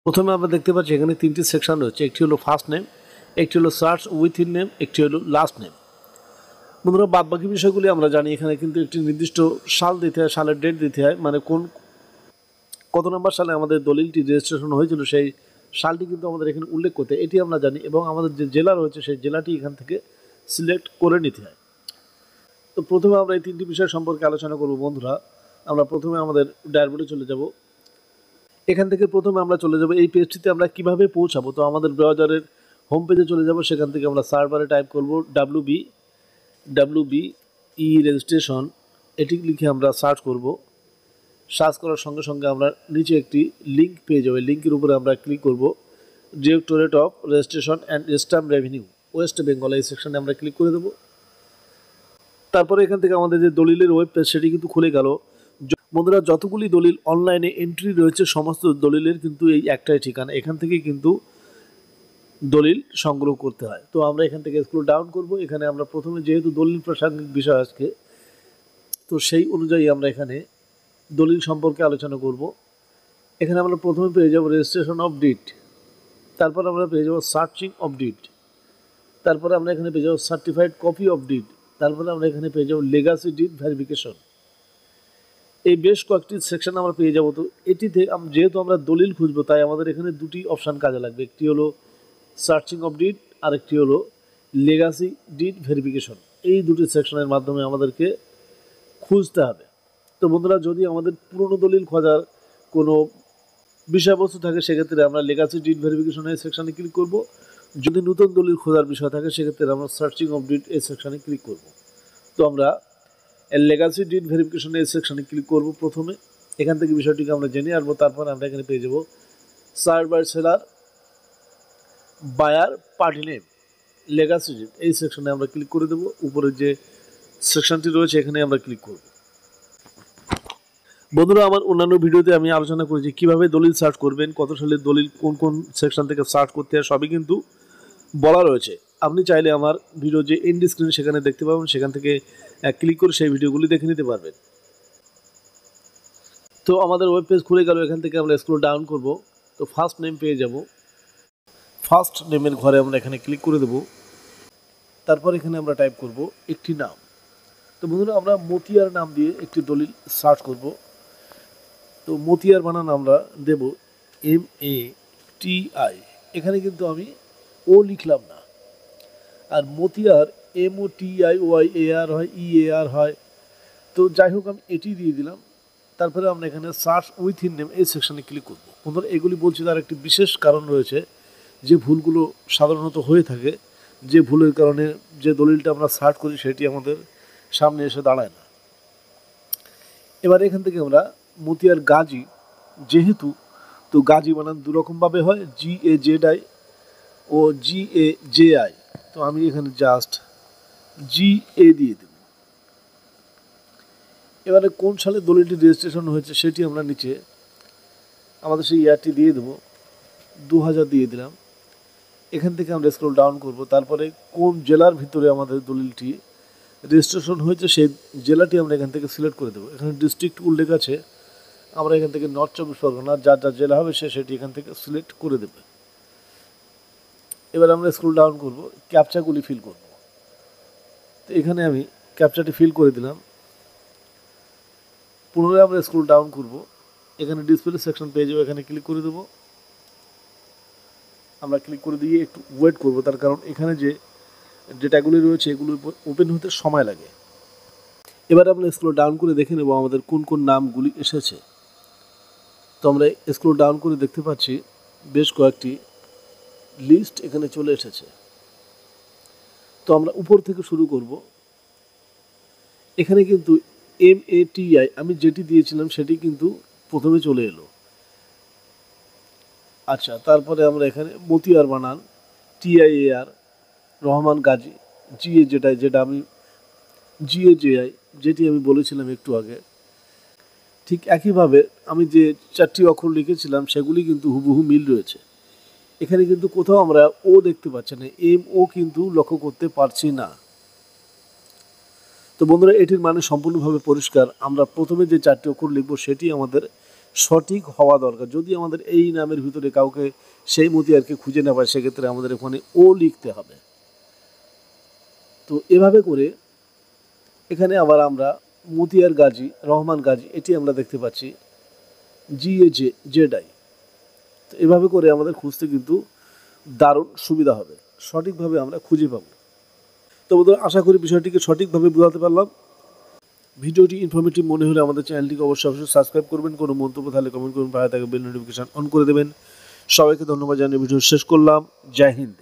প্রথমে আমরা দেখতে পাচ্ছি এখানে তিনটি সেকশন রয়েছে, একটি হলো ফার্স্ট নেম, একটি হলো সার্চ উইথিন নেম, একটি হলো লাস্ট নেম। বন্ধুরা বাদবাকি বিষয়গুলি আমরা জানি, এখানে কিন্তু একটি নির্দিষ্ট সাল দিতে হয়, সালের ডেট দিতে হয়, মানে কত নম্বর সালে আমাদের দলিলটি রেজিস্ট্রেশন হয়েছিল সেই সালটি কিন্তু আমাদের এখানে উল্লেখ করতে, এটি আমরা জানি, এবং আমাদের যে জেলা রয়েছে সেই জেলাটি এখান থেকে সিলেক্ট করে নিতে হয়। তো প্রথমে আমরা এই তিনটি বিষয় সম্পর্কে আলোচনা করব। বন্ধুরা আমরা প্রথমে আমাদের ড্যাশবোর্ডে চলে যাব। এখান থেকে প্রথমে আমরা চলে যাব এই পেজটিতে আমরা কিভাবে পৌঁছাবো। তো আমাদের ব্রাউজারের হোম পেজে চলে যাব, সেখান থেকে আমরা সার্ভারে টাইপ করব ডাব্লিউবি ই রেজিস্ট্রেশন, এটি লিখে আমরা সার্চ করব। সার্চ করার সঙ্গে সঙ্গে আমরা নিচে একটি লিঙ্ক পেয়ে যাবো, লিঙ্কের উপরে আমরা ক্লিক করব। Directorate of registration and stamp revenue West Bengal, এই সেকশনে আমরা ক্লিক করে দেবো। তারপরে এখান থেকে আমাদের যে দলিলের ওয়েব পেজ সেটি কিন্তু খুলে গেল। বন্ধুরা যতগুলি দলিল অনলাইনে এন্ট্রি রয়েছে সমস্ত দলিলের কিন্তু এই একটাই ঠিকানা, এখান থেকে কিন্তু দলিল সংগ্রহ করতে হয়। তো আমরা এখান থেকে স্ক্রল ডাউন করব। এখানে আমরা প্রথমে যেহেতু দলিল প্রাসঙ্গিক বিষয় আজকে, তো সেই অনুযায়ী আমরা এখানে দলিল সম্পর্কে আলোচনা করব। এখানে আমরা প্রথমে পেয়ে যাব রেজিস্ট্রেশন অফ ডিড, তারপর আমরা পেয়ে যাব সার্চিং অফ ডিড, তারপরে আমরা এখানে পেয়ে যাব সার্টিফাইড কপি অফ ডিড, তারপরে আমরা এখানে পেয়ে যাব লেগাসি ডিড ভেরিফিকেশন। এই বেশ কয়েকটি সেকশন আমরা পেয়ে যাব। তো এটিতে যেহেতু আমরা দলিল খুঁজবো তাই আমাদের এখানে দুটি অপশান কাজে লাগবে, একটি হলো সার্চিং অফ ডিড আর একটি হলো লেগাসি ডিড ভেরিফিকেশন। এই দুটি সেকশনের মাধ্যমে আমাদেরকে খুঁজতে হবে। তো বন্ধুরা যদি আমাদের পুরনো দলিল খোঁজার কোনো বিষয়বস্তু থাকে সেক্ষেত্রে আমরা লেগাসি ডিড ভেরিফিকেশন এই সেকশানে ক্লিক করব। যদি নতুন দলিল খোঁজার বিষয় থাকে সেক্ষেত্রে আমরা সার্চিং অফ ডিড এই সেকশানে ক্লিক করব। তো আমরা লেগাসি ডিড ভেরিফিকেশন এই সেকশানে ক্লিক করব প্রথমে। এখান থেকে বিষয়টিকে আমরা জেনে আসবো। তারপর আমরা এখানে পেয়ে যাব search by seller buyer party name legacy deed, এই সেকশনে আমরা ক্লিক করে দেবো। উপরে যে সেকশনটি রয়েছে এখানে আমরা ক্লিক করব। বন্ধুরা আমার অন্যান্য ভিডিওতে আমি আলোচনা করেছি কিভাবে দলিল সার্চ করবেন, কত সালের দলিল কোন কোন সেকশন থেকে সার্চ করতে হয়, সবই কিন্তু বলা রয়েছে। আপনি চাইলে আমার ভিডিও যে এন্ড স্ক্রিন সেখানে দেখতে পাবেন, সেখান থেকে ক্লিক করে সেই ভিডিওগুলি দেখে নিতে পারবেন। তো আমাদের ওয়েব পেজ খুলে গেল। এখান থেকে আমরা স্ক্রল ডাউন করব। তো ফার্স্ট নেম পেয়ে যাব। ফার্স্ট নেমের ঘরে আমরা এখানে ক্লিক করে দেব। তারপর এখানে আমরা টাইপ করব একটি নাম। তো বন্ধুরা আমরা মতিয়ার নাম দিয়ে একটি দলিল সার্চ করব। তো মতিয়ার বানান আমরা দেব MATI, এখানে কিন্তু আমি ও লিখলাম না। আর মতিয়ার MOTIOYAR হয়, EAR হয়। তো যাই হোক আমি এটি দিয়ে দিলাম। তারপরে আমরা এখানে সার্চ উইথিন নেম এই সেকশনে ক্লিক করব। বন্ধুরা এগুলি বলছি তার একটি বিশেষ কারণ রয়েছে, যে ভুলগুলো সাধারণত হয়ে থাকে, যে ভুলের কারণে যে দলিলটা আমরা সার্চ করি সেটি আমাদের সামনে এসে দাঁড়ায় না। এবার এখান থেকে আমরা মতিয়ার গাজী, যেহেতু তো গাজী বানান দুরকমভাবে হয়, GAZI ও GAJI। তো আমি এখানে জাস্ট GA দিয়ে দেব। এবারে কোন সালে দলিলটি রেজিস্ট্রেশন হয়েছে সেটি আমরা নিচে আমাদের সেই ইয়ারটি দিয়ে দেবো, 2000 দিয়ে দিলাম। এখান থেকে আমরা স্ক্রল ডাউন করব। তারপরে কোন জেলার ভিতরে আমাদের দলিলটি রেজিস্ট্রেশন হয়েছে সেই জেলাটি আমরা এখান থেকে সিলেক্ট করে দেবো। এখানে ডিস্ট্রিক্ট উল্লেখ আছে, আমরা এখান থেকে নর্থ 24 পরগনা, যার যা জেলা হবে সেটি এখান থেকে সিলেক্ট করে দেবে। এবার আমরা স্ক্রল ডাউন করব, ক্যাপচাগুলি ফিল করব। তো এখানে আমি ক্যাপচাটি ফিল করে দিলাম। পুনরায় আমরা স্ক্রল ডাউন করব। এখানে ডিসপ্লে সেকশন পেয়ে যাবো, এখানে ক্লিক করে দেবো। আমরা ক্লিক করে দিয়ে একটু ওয়েট করব, তার কারণ এখানে যে ডেটাগুলি রয়েছে এগুলো ওপেন হতে সময় লাগে। এবার আমরা স্ক্রল ডাউন করে দেখে নেব আমাদের কোন কোন নামগুলি এসেছে। তো আমরা স্ক্রল ডাউন করে দেখতে পাচ্ছি বেশ কয়েকটি লিস্ট এখানে চলে এসেছে। তো আমরা উপর থেকে শুরু করব। এখানে কিন্তু MATI আমি যেটি দিয়েছিলাম সেটি কিন্তু প্রথমে চলে এলো। আচ্ছা, তারপরে আমরা এখানে মতিয়ার বানান TIAR, রহমান গাজী, যেটা আমি GAJI যেটি আমি বলেছিলাম একটু আগে, ঠিক একইভাবে আমি যে 4টি অক্ষর লিখেছিলাম সেগুলি কিন্তু হুবহু মিল রয়েছে। এখানে কিন্তু কোথাও আমরা ও দেখতে পাচ্ছি না, MO কিন্তু লক্ষ্য করতে পারছি না। তো বন্ধুরা এটির মানে সম্পূর্ণভাবে পরিষ্কার। আমরা প্রথমে যে 4টি অক্ষর লিখব সেটি আমাদের সঠিক হওয়া দরকার। যদি আমাদের এই নামের ভিতরে কাউকে সেই মতিয়ারকে খুঁজে না পায়, সেক্ষেত্রে আমাদের ওখানে ও লিখতে হবে। তো এভাবে করে এখানে আবার আমরা মতিয়ার গাজী, রহমান গাজী, এটি আমরা দেখতে পাচ্ছি GAJI। তো এভাবে করে আমাদের খুঁজতে কিন্তু দারুণ সুবিধা হবে, সঠিকভাবে আমরা খুঁজে পাব। তো বন্ধুরা, আশা করি বিষয়টিকে সঠিকভাবে বোঝাতে পারলাম। ভিডিওটি ইনফরমেটিভ মনে হলে আমাদের চ্যানেলটিকে অবশ্যই সাবস্ক্রাইব করবেন। কোনো মন্তব্য থাকলে কমেন্ট করুন, পাশে থাকা বেল নোটিফিকেশন অন করে দেবেন। সবাইকে ধন্যবাদ জানিয়ে ভিডিও শেষ করলাম। জয় হিন্দ।